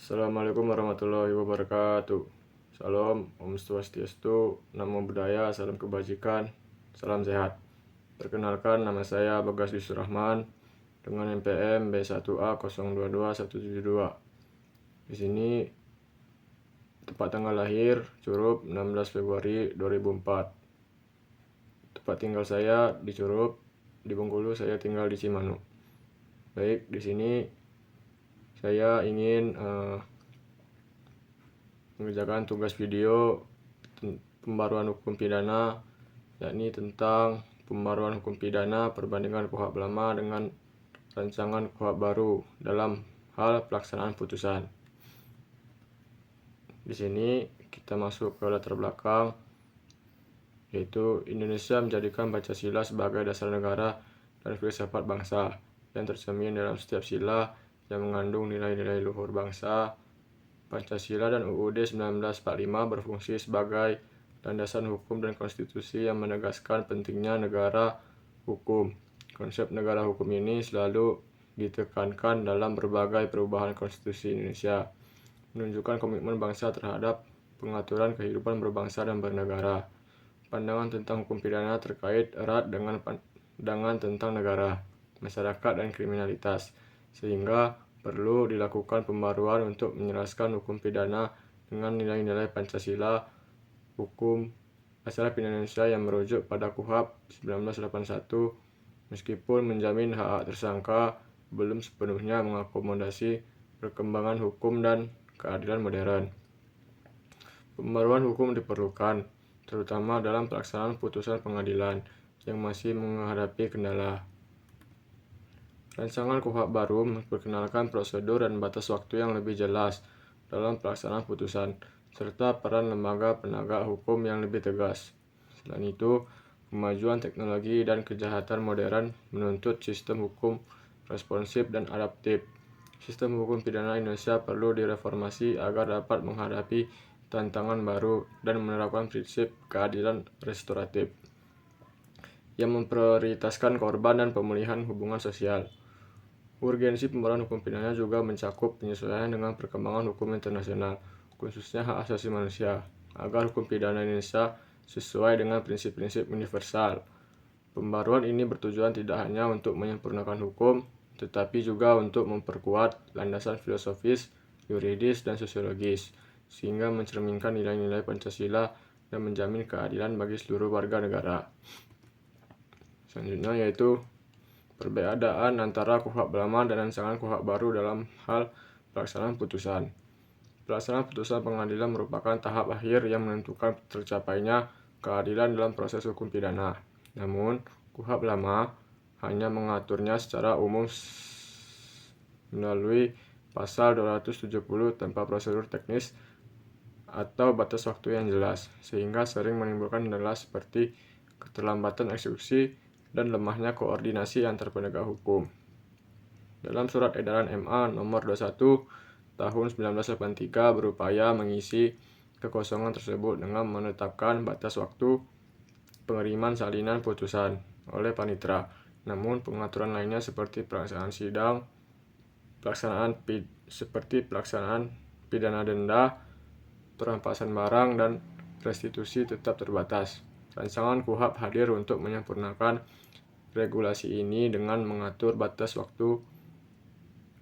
Assalamualaikum warahmatullahi wabarakatuh. Salam, Om Swastiastu, Namo Buddhaya, salam kebajikan, salam sehat. Perkenalkan, nama saya Bagas Rahman dengan NPM B1A022172. Di sini tempat tanggal lahir Curup 16 Februari 2004. Tempat tinggal saya di Curup, di Bengkulu. Saya tinggal di Cimanuk. Baik, di sini saya ingin mengerjakan tugas video pembaruan hukum pidana, yakni tentang pembaruan hukum pidana perbandingan KUHP lama dengan rancangan KUHP baru dalam hal pelaksanaan putusan. Di sini kita masuk ke latar belakang, yaitu Indonesia menjadikan Pancasila sebagai dasar negara dan filsafat bangsa yang tercermin dalam setiap sila yang mengandung nilai-nilai luhur bangsa. Pancasila dan UUD 1945 berfungsi sebagai landasan hukum dan konstitusi yang menegaskan pentingnya negara hukum. Konsep negara hukum ini selalu ditekankan dalam berbagai perubahan konstitusi Indonesia, menunjukkan komitmen bangsa terhadap pengaturan kehidupan berbangsa dan bernegara. Pandangan tentang hukum pidana terkait erat dengan pandangan tentang negara, masyarakat, dan kriminalitas, sehingga perlu dilakukan pembaruan untuk menjelaskan hukum pidana dengan nilai-nilai Pancasila, hukum acara pidana Indonesia yang merujuk pada KUHP 1981, meskipun menjamin hak tersangka belum sepenuhnya mengakomodasi perkembangan hukum dan keadilan modern. Pembaruan hukum diperlukan, terutama dalam pelaksanaan putusan pengadilan yang masih menghadapi kendala. Rancangan KUHP baru memperkenalkan prosedur dan batas waktu yang lebih jelas dalam pelaksanaan putusan, serta peran lembaga penegak hukum yang lebih tegas. Selain itu, kemajuan teknologi dan kejahatan modern menuntut sistem hukum responsif dan adaptif. Sistem hukum pidana Indonesia perlu direformasi agar dapat menghadapi tantangan baru dan menerapkan prinsip keadilan restoratif yang memprioritaskan korban dan pemulihan hubungan sosial. Urgensi pembaruan hukum pidana juga mencakup penyesuaian dengan perkembangan hukum internasional, khususnya hak asasi manusia, agar hukum pidana Indonesia sesuai dengan prinsip-prinsip universal. Pembaruan ini bertujuan tidak hanya untuk menyempurnakan hukum, tetapi juga untuk memperkuat landasan filosofis, yuridis, dan sosiologis, sehingga mencerminkan nilai-nilai Pancasila dan menjamin keadilan bagi seluruh warga negara. Selanjutnya yaitu perbedaan antara KUHP lama dan rancangan KUHP baru dalam hal pelaksanaan putusan. Pelaksanaan putusan pengadilan merupakan tahap akhir yang menentukan tercapainya keadilan dalam proses hukum pidana. Namun, KUHP lama hanya mengaturnya secara umum melalui pasal 270 tanpa prosedur teknis atau batas waktu yang jelas, sehingga sering menimbulkan kendala seperti keterlambatan eksekusi dan lemahnya koordinasi antar penegak hukum. Dalam surat edaran MA nomor 21 tahun 1983 berupaya mengisi kekosongan tersebut dengan menetapkan batas waktu pengiriman salinan putusan oleh panitera. Namun pengaturan lainnya seperti pelaksanaan sidang, pelaksanaan pidana denda, perampasan barang, dan restitusi tetap terbatas. Rancangan KUHP hadir untuk menyempurnakan regulasi ini dengan mengatur batas waktu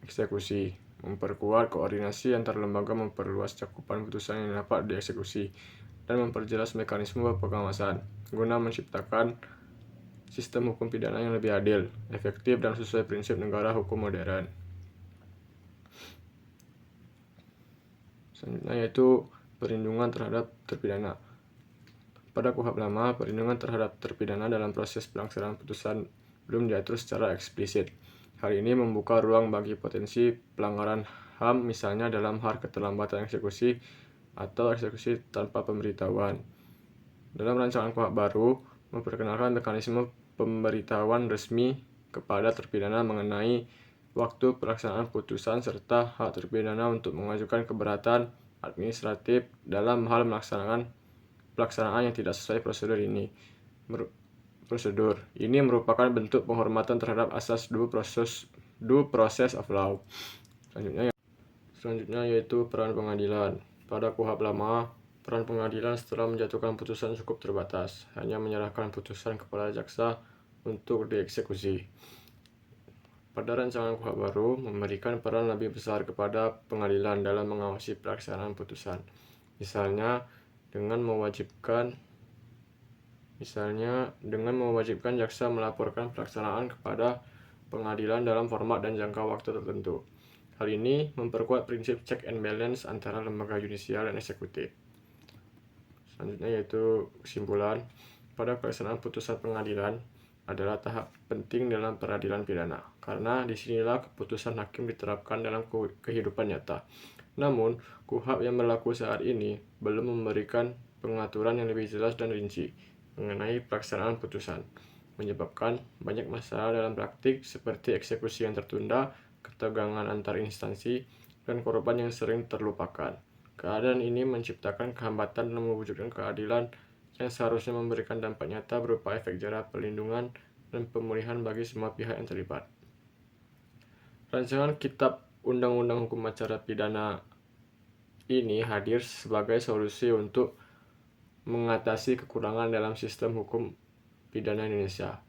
eksekusi, memperkuat koordinasi antar lembaga, memperluas cakupan putusan yang dapat dieksekusi, dan memperjelas mekanisme pengawasan, guna menciptakan sistem hukum pidana yang lebih adil, efektif, dan sesuai prinsip negara hukum modern. Selanjutnya yaitu perlindungan terhadap terpidana. Pada KUHP lama, perlindungan terhadap terpidana dalam proses pelaksanaan putusan belum diatur secara eksplisit. Hal ini membuka ruang bagi potensi pelanggaran HAM, misalnya dalam hal keterlambatan eksekusi atau eksekusi tanpa pemberitahuan. Dalam rancangan KUHP baru, memperkenalkan mekanisme pemberitahuan resmi kepada terpidana mengenai waktu pelaksanaan putusan serta hak terpidana untuk mengajukan keberatan administratif dalam hal pelaksanaan yang tidak sesuai prosedur ini merupakan bentuk penghormatan terhadap asas due process of law. Selanjutnya yaitu peran pengadilan. Pada KUHP lama, peran pengadilan setelah menjatuhkan putusan cukup terbatas, hanya menyerahkan putusan kepada jaksa untuk dieksekusi. Pada rancangan KUHP baru, memberikan peran lebih besar kepada pengadilan dalam mengawasi pelaksanaan putusan. Misalnya, dengan mewajibkan jaksa melaporkan pelaksanaan kepada pengadilan dalam format dan jangka waktu tertentu. Hal ini memperkuat prinsip check and balance antara lembaga yudisial dan eksekutif. Selanjutnya yaitu kesimpulan. Pada pelaksanaan putusan pengadilan adalah tahap penting dalam peradilan pidana, karena disinilah keputusan hakim diterapkan dalam kehidupan nyata. Namun, KUHP yang berlaku saat ini belum memberikan pengaturan yang lebih jelas dan rinci mengenai pelaksanaan putusan, menyebabkan banyak masalah dalam praktik seperti eksekusi yang tertunda, ketegangan antar instansi, dan korban yang sering terlupakan. Keadaan ini menciptakan kehambatan dalam mewujudkan keadilan yang seharusnya memberikan dampak nyata berupa efek jerah, perlindungan, dan pemulihan bagi semua pihak yang terlibat. Rancangan Kitab Undang-Undang Hukum Acara Pidana ini hadir sebagai solusi untuk mengatasi kekurangan dalam sistem hukum pidana Indonesia.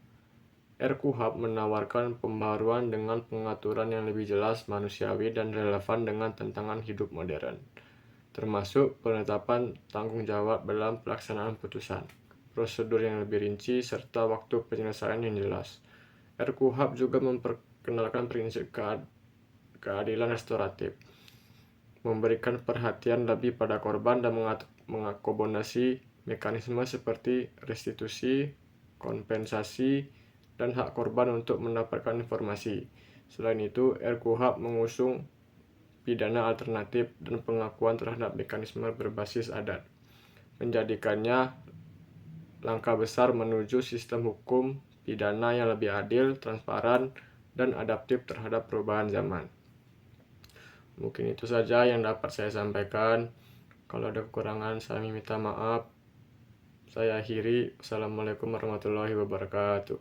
RKUHP menawarkan pembaruan dengan pengaturan yang lebih jelas, manusiawi, dan relevan dengan tantangan hidup modern, termasuk penetapan tanggung jawab dalam pelaksanaan putusan, prosedur yang lebih rinci, serta waktu penyelesaian yang jelas. RKUHP juga memperkenalkan prinsip keadilan restoratif, memberikan perhatian lebih pada korban dan mengakomodasi mekanisme seperti restitusi, kompensasi, dan hak korban untuk mendapatkan informasi. Selain itu, RKUHP mengusung pidana alternatif dan pengakuan terhadap mekanisme berbasis adat, menjadikannya langkah besar menuju sistem hukum pidana yang lebih adil, transparan, dan adaptif terhadap perubahan zaman. Mungkin itu saja yang dapat saya sampaikan. Kalau ada kekurangan, saya minta maaf. Saya akhiri. Assalamualaikum warahmatullahi wabarakatuh.